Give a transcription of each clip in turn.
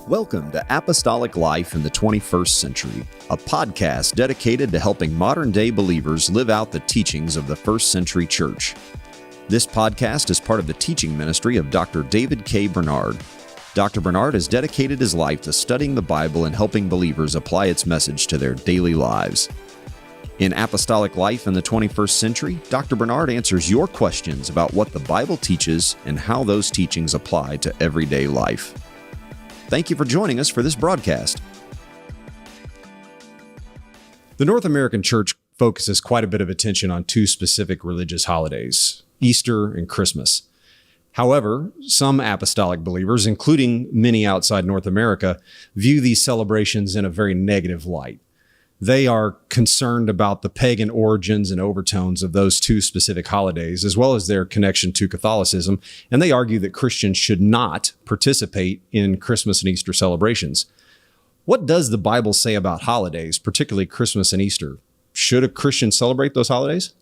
Welcome to Apostolic Life in the 21st Century, a podcast dedicated to helping modern-day believers live out the teachings of the first century church. This podcast is part of the teaching ministry of Dr. David K. Bernard. Dr. Bernard has dedicated his life to studying the Bible and helping believers apply its message to their daily lives. In Apostolic Life in the 21st Century, Dr. Bernard answers your questions about what the Bible teaches and how those teachings apply to everyday life. Thank you for joining us for this broadcast. The North American Church focuses quite a bit of attention on two specific religious holidays, Easter and Christmas. However, some apostolic believers, including many outside North America, view these celebrations in a very negative light. They are concerned about the pagan origins and overtones of those two specific holidays, as well as their connection to Catholicism, and they argue that Christians should not participate in Christmas and Easter celebrations. What does the Bible say about holidays, particularly Christmas and Easter? Should a Christian celebrate those holidays?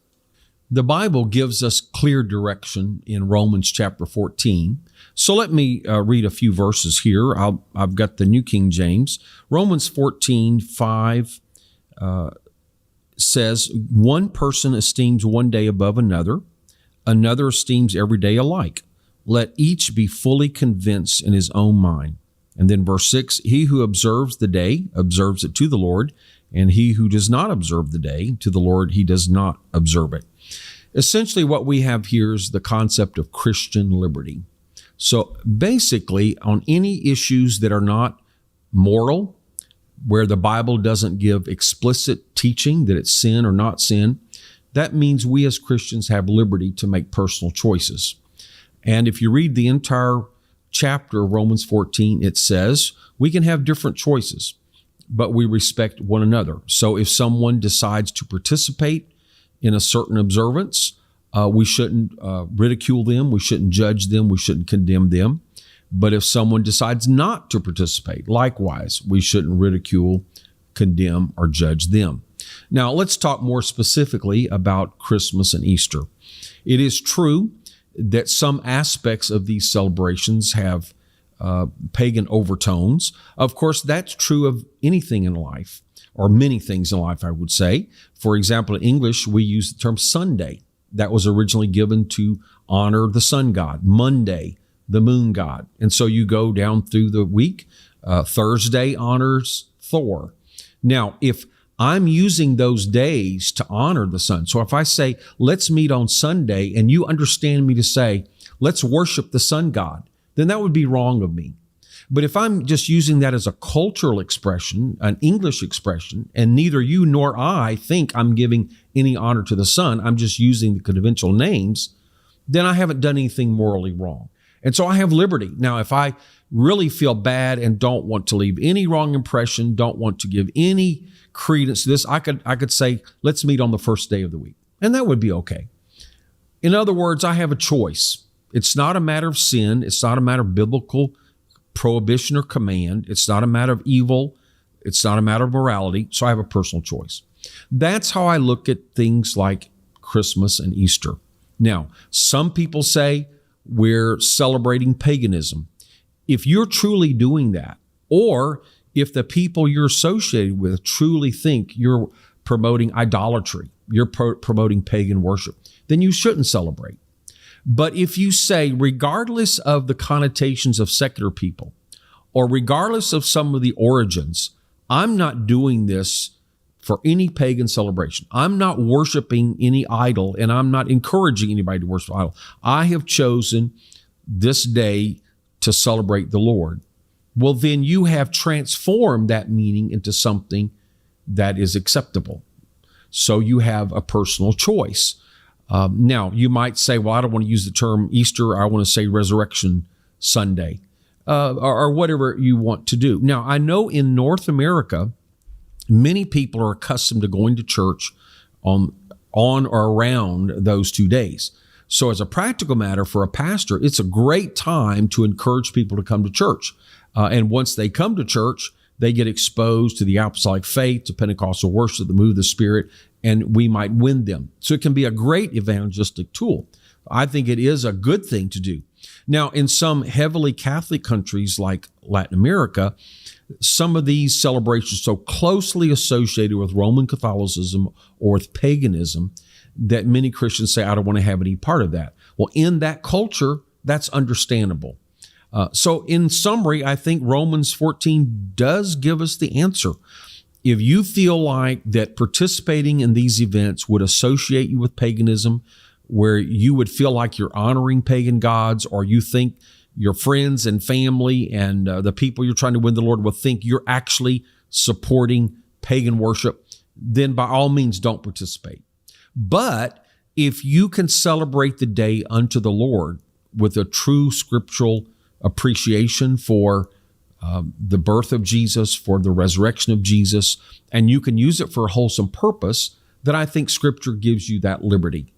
The Bible gives us clear direction in Romans chapter 14. So let me read a few verses here. I've got the New King James. Romans 14:5 says, one person esteems one day above another, another esteems every day alike. Let each be fully convinced in his own mind. And then verse 6, he who observes the day observes it to the Lord, and he who does not observe the day to the Lord, he does not observe it. Essentially, what we have here is the concept of Christian liberty. So basically, on any issues that are not moral, where the Bible doesn't give explicit teaching that it's sin or not sin, that means we as Christians have liberty to make personal choices. And if you read the entire chapter of Romans 14, it says we can have different choices, but we respect one another. So if someone decides to participate in a certain observance, we shouldn't ridicule them, we shouldn't judge them, we shouldn't condemn them. But if someone decides not to participate, likewise, we shouldn't ridicule, condemn, or judge them. Now, let's talk more specifically about Christmas and Easter. It is true that some aspects of these celebrations have pagan overtones. Of course, that's true of anything in life, or many things in life, I would say. For example, in English, we use the term Sunday. That was originally given to honor the sun god. Monday, the moon god. And so you go down through the week. Thursday honors Thor. Now, if I'm using those days to honor the sun, so if I say, let's meet on Sunday, and you understand me to say, let's worship the sun god, then that would be wrong of me. But if I'm just using that as a cultural expression, an English expression, and neither you nor I think I'm giving any honor to the sun, I'm just using the conventional names, then I haven't done anything morally wrong. And so I have liberty. Now, if I really feel bad and don't want to leave any wrong impression, don't want to give any credence to this, I could say, let's meet on the first day of the week. And that would be okay. In other words, I have a choice. It's not a matter of sin. It's not a matter of biblical prohibition or command. It's not a matter of evil. It's not a matter of morality. So I have a personal choice. That's how I look at things like Christmas and Easter. Now, some people say, we're celebrating paganism. If you're truly doing that, or if the people you're associated with truly think you're promoting idolatry, you're promoting pagan worship, then you shouldn't celebrate. But if you say, regardless of the connotations of secular people, or regardless of some of the origins, I'm not doing this for any pagan celebration. I'm not worshiping any idol, and I'm not encouraging anybody to worship idol. I have chosen this day to celebrate the Lord. Well, then you have transformed that meaning into something that is acceptable. So you have a personal choice. Now, you might say, well, I don't want to use the term Easter. I want to say Resurrection Sunday, or whatever you want to do. Now, I know in North America, many people are accustomed to going to church on or around those 2 days. So as a practical matter for a pastor, it's a great time to encourage people to come to church. And once they come to church, they get exposed to the apostolic faith, to Pentecostal worship, the move of the Spirit, and we might win them. So it can be a great evangelistic tool. I think it is a good thing to do. Now, in some heavily Catholic countries like Latin America, some of these celebrations so closely associated with Roman Catholicism or with paganism that many Christians say, I don't want to have any part of that. Well, in that culture, that's understandable. So in summary, I think Romans 14 does give us the answer. If you feel like that participating in these events would associate you with paganism, where you would feel like you're honoring pagan gods, or you think your friends and family and the people you're trying to win the Lord will think you're actually supporting pagan worship, then by all means don't participate. But if you can celebrate the day unto the Lord with a true scriptural appreciation for the birth of Jesus, for the resurrection of Jesus, and you can use it for a wholesome purpose, then I think Scripture gives you that liberty.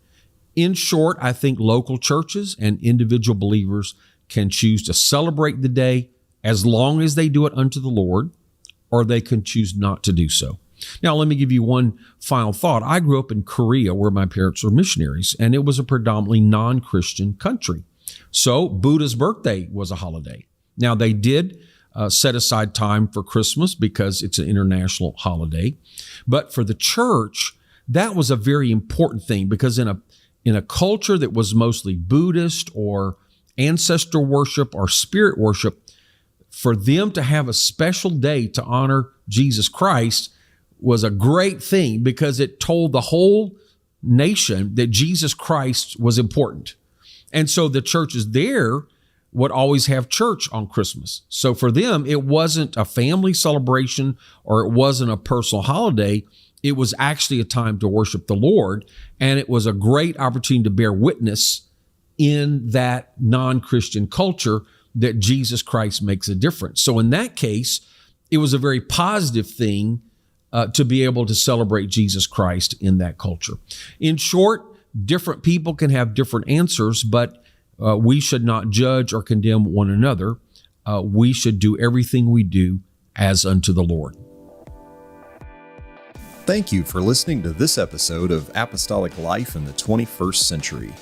In short, I think local churches and individual believers can choose to celebrate the day as long as they do it unto the Lord, or they can choose not to do so. Now, let me give you one final thought. I grew up in Korea, where my parents were missionaries, and it was a predominantly non-Christian country. So Buddha's birthday was a holiday. Now, they did set aside time for Christmas because it's an international holiday. But for the church, that was a very important thing, because in a culture that was mostly Buddhist or ancestor worship or spirit worship, for them to have a special day to honor Jesus Christ was a great thing, because it told the whole nation that Jesus Christ was important. And so the churches there would always have church on Christmas. So for them, it wasn't a family celebration or it wasn't a personal holiday. It was actually a time to worship the Lord. And it was a great opportunity to bear witness in that non-Christian culture that Jesus Christ makes a difference. So in that case, it was a very positive thing to be able to celebrate Jesus Christ in that culture. In short, different people can have different answers, but we should not judge or condemn one another. We should do everything we do as unto the Lord. Thank you for listening to this episode of Apostolic Life in the 21st Century.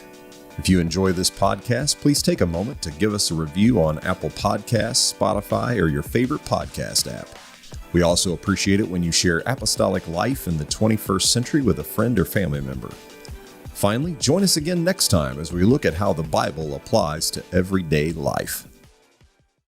If you enjoy this podcast, please take a moment to give us a review on Apple Podcasts, Spotify, or your favorite podcast app. We also appreciate it when you share Apostolic Life in the 21st Century with a friend or family member. Finally, join us again next time as we look at how the Bible applies to everyday life.